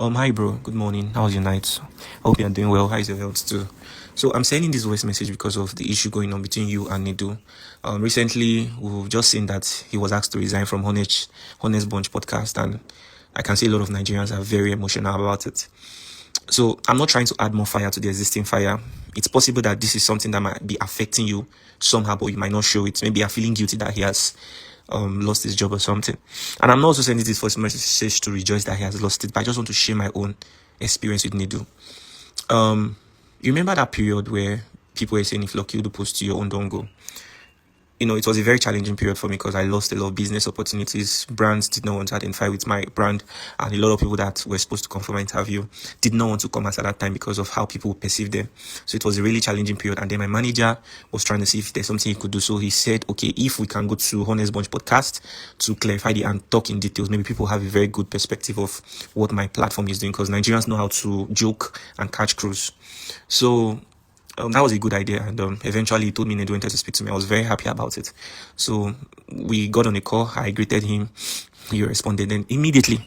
Hi bro, good morning. How was your night? Hope you're doing well. How is your health too? So I'm sending this voice message because of the issue going on between you and Nedu. Recently we've just seen that he was asked to resign from Honest Bunch podcast, and I can see a lot of Nigerians are very emotional about it. So I'm not trying to add more fire to the existing fire. It's possible that this is something that might be affecting you somehow, but you might not show it. Maybe you're feeling guilty that he has lost his job or something. And I'm not also sending this voice message to rejoice that he has lost it, but I just want to share my own experience with Nedu. You remember that period where people were saying if lucky you do post to your own, don't go? It was a very challenging period for me because I lost a lot of business opportunities. Brands did not want to identify with my brand, and a lot of people that were supposed to come for my interview did not want to come at that time because of how people perceived them. So it was a really challenging period. And then my manager was trying to see if there's something he could do. So he said, okay, if we can go to Honest Bunch podcast to clarify and talk in details, maybe people have a very good perspective of what my platform is doing, because Nigerians know how to joke and catch crews. So that was a good idea, and eventually he told me Nedu wanted to speak to me. I was very happy about it. So we got on a call. I greeted him. He responded. Then immediately,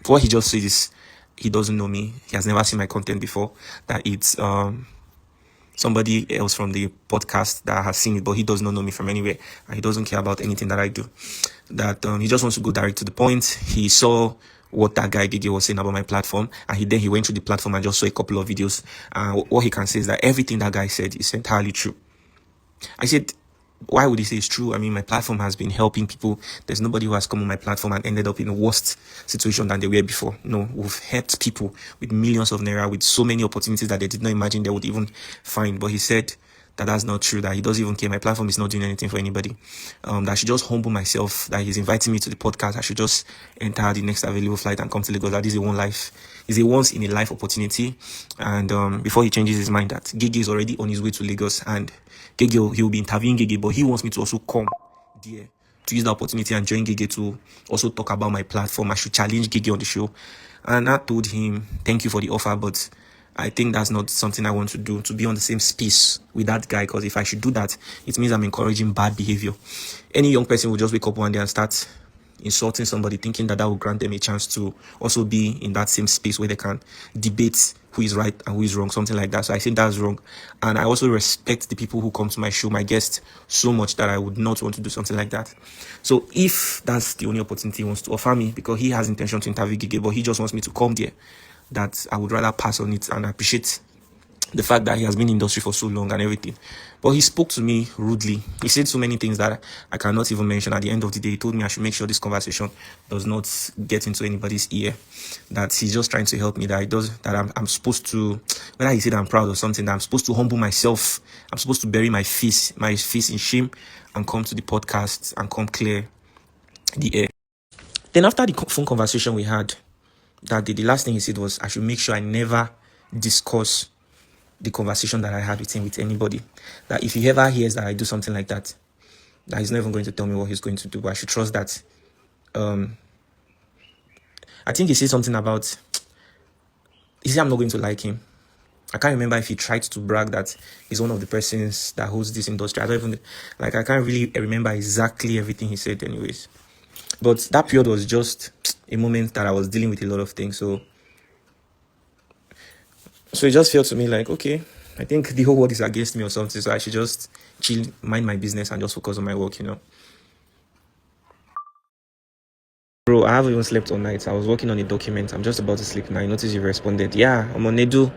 what he just said is he doesn't know me. He has never seen my content before. That it's somebody else from the podcast that has seen it, but he does not know me from anywhere, and he doesn't care about anything that I do. That he just wants to go direct to the point. He saw what that guy Gigi was saying about my platform, and he went through the platform and just saw a couple of videos. What he can say is that everything that guy said is entirely true. I said, why would he say it's true? I mean, my platform has been helping people. There's nobody who has come on my platform and ended up in a worse situation than they were before. No, we've helped people with millions of naira, with so many opportunities that they did not imagine they would even find. But he said that that's not true, that he doesn't even care. My platform is not doing anything for anybody. That I should just humble myself, that he's inviting me to the podcast. I should just enter the next available flight and come to Lagos. That is a once in a life opportunity. And before he changes his mind, that Gigi is already on his way to Lagos, and Gigi, he will be interviewing Gigi, but he wants me to also come there to use the opportunity and join Gigi to also talk about my platform. I should challenge Gigi on the show. And I told him, thank you for the offer, but I think that's not something I want to do, to be on the same space with that guy, because if I should do that, it means I'm encouraging bad behavior. Any young person will just wake up one day and start insulting somebody, thinking that will grant them a chance to also be in that same space where they can debate who is right and who is wrong, something like that. So I think that's wrong. And I also respect the people who come to my show, my guests, so much that I would not want to do something like that. So if that's the only opportunity he wants to offer me, because he has intention to interview Gigi, but he just wants me to come there, that I would rather pass on it. And I appreciate the fact that he has been in the industry for so long and everything. But he spoke to me rudely. He said so many things that I cannot even mention. At the end of the day, he told me I should make sure this conversation does not get into anybody's ear. That he's just trying to help me. That I'm supposed to, whether he said I'm proud or something, that I'm supposed to humble myself. I'm supposed to bury my face in shame, and come to the podcast and come clear the air. Then after the phone conversation we had, that the last thing he said was I should make sure I never discuss the conversation that I had with him with anybody. That if he ever hears that I do something like that, that he's not even going to tell me what he's going to do. But I should trust that. I think he said something about, he said I'm not going to like him. I can't remember if he tried to brag that he's one of the persons that holds this industry. I can't really remember exactly everything he said anyways. But that period was just a moment that I was dealing with a lot of things. So it just felt to me like, okay, I think the whole world is against me or something. So I should just chill, mind my business, and just focus on my work, Bro, I haven't even slept all night. I was working on a document. I'm just about to sleep now. I noticed you responded. Yeah, I'm on Nedu.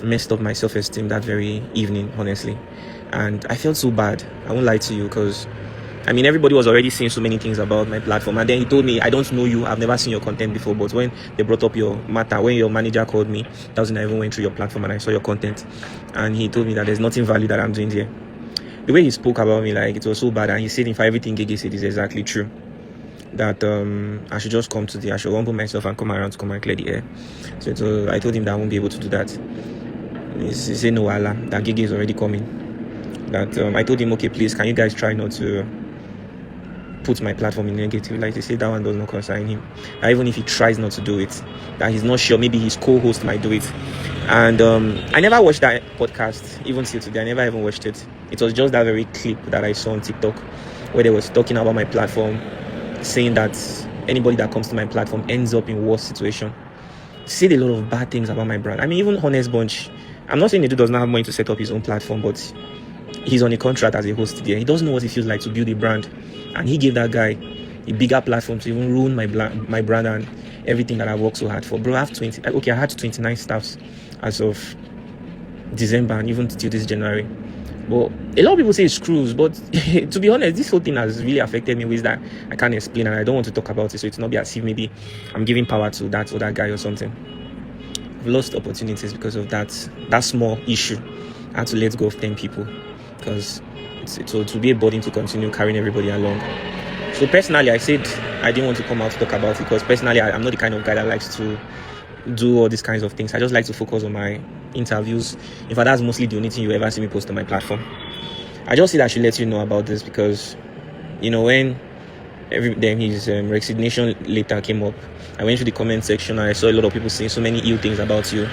Messed up my self-esteem that very evening, honestly. And I felt so bad. I won't lie to you, because everybody was already saying so many things about my platform. And then he told me, I don't know you. I've never seen your content before. But when they brought up your matter, when your manager called me, that was when I even went through your platform and I saw your content. And he told me that there's nothing value that I'm doing here. The way he spoke about me, like, it was so bad. And he said, if everything Gigi said is exactly true, that I should just I should humble myself and come around to come and clear the air. So I told him that I won't be able to do that. He said, no, Allah, that Gigi is already coming. That I told him, okay, please, can you guys try not to put my platform in negative? Like, they say that one does not concern him. That even if he tries not to do it, that he's not sure, maybe his co-host might do it. And I never watched that podcast, even till today. I never even watched it. It was just that very clip that I saw on TikTok where they was talking about my platform, saying that anybody that comes to my platform ends up in worse situation. said a lot of bad things about my brand. I mean, even Honest Bunch. I'm not saying Nedu does not have money to set up his own platform, but he's on a contract as a host there. He doesn't know what it feels like to build a brand, and he gave that guy a bigger platform to even ruin my brand and everything that I worked so hard for. Bro, I had 29 staffs as of December and even till this January. But a lot of people say it's screws, but to be honest, this whole thing has really affected me in ways that I can't explain, and I don't want to talk about it, so it's not be as if maybe I'm giving power to that or that guy or something. I've lost opportunities because of that small issue. I had to let go of 10 people because it will be a burden to continue carrying everybody along. So personally, I said I didn't want to come out to talk about it because personally, I'm not the kind of guy that likes to do all these kinds of things. I just like to focus on my interviews. In fact, that's mostly the only thing you ever see me post on my platform. I just said I should let you know about this because, when his resignation letter came up, I went to the comment section and I saw a lot of people saying so many ill things about you.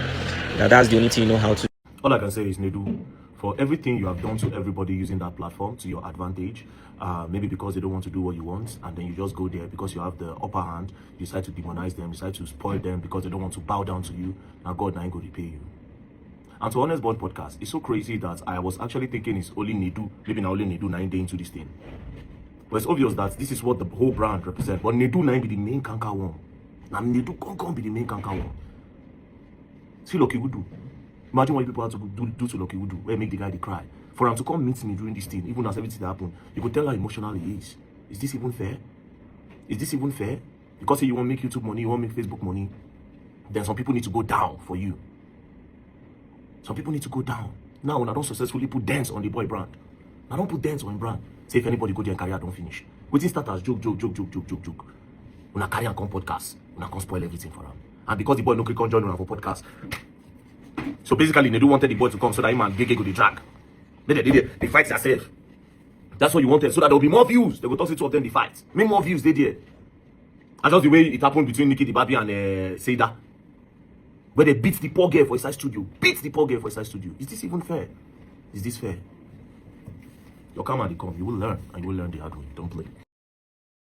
That's the only thing you know how to. All I can say is, Nedu, for everything you have done to everybody using that platform to your advantage, maybe because they don't want to do what you want, and then you just go there because you have the upper hand, you decide to demonize them, decide to spoil them because they don't want to bow down to you. Now God now ain't going to repay you. And to Honest Bond podcast, it's so crazy that I was actually thinking it's only Nedu, maybe now only Nedu 9 days into this thing. But it's obvious that this is what the whole brand represents. But Nedu 9 be the main kanka one. Now Nedu can't be the main kanka one. See Lucky Wudu. Imagine what people have to do to Lucky Wudu, where make the guy cry. For him to come meet me during this thing, even as everything happened, you could tell how emotional he is. Is this even fair? Is this even fair? Because you want to make YouTube money, you want to make Facebook money, then some people need to go down for you. Some people need to go down. Now, when I don't successfully put dents on the boy brand, I don't put dents on brand. Say if anybody go there and carry, I don't finish. Waiting start as joke. When I carry and come podcast, when I come spoil everything for him. And because the boy no click on join for podcast. So basically, they do wanted the boy to come so that him and Gege go the drag. They fight themselves. That's what you wanted. So that there will be more views. They will toss it to them, the fight. Make more views, they did. And that's the way it happened between Nikki the Baby and Seda. Where they beat the poor girl for inside studio. Is this even fair? Is this fair? Your karma, they come. You will learn. And you will learn the hard way. Don't play.